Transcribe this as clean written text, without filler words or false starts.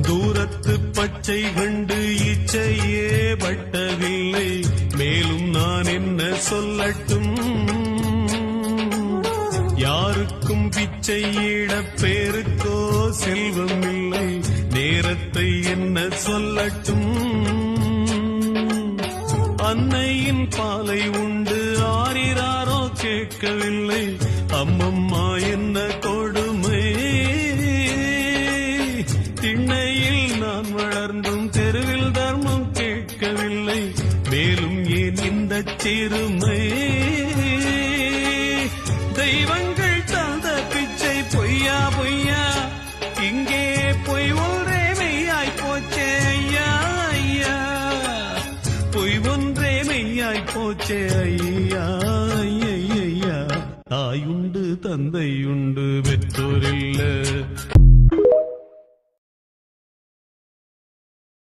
தூரத்து பச்சை கண்டு இச்சையே பட்டதில்லை, மேலும் நான் என்ன சொல்லட்டும்? யாருக்கும் பிச்சையிட பேருக்கோ செல்வம் இல்லை, நேரத்தை என்ன சொல்லட்டும்? அன்னையின் பாலை உண்டு ஆரிராரோ கேட்கவில்லை, அம்மம்மா என்ன கொடுமை. திண்ணையில் நான் வளர்ந்தும் தெருவில் தர்மம் கேட்கவில்லை, மேலும் ஏன் இந்த சிறுமை? தெய்வங்கள் தந்த பிச்சை பொய்யா பொய்யா, இங்கே பொய் ஒன்றே மெய்யாய் போச்சே ஐயா ஐயா, பொய் ஒன்றே மெய்யாய் போச்சே ஐயா ஐயா. தாயுண்டு தந்தையுண்டு பெற்றோரில்ல,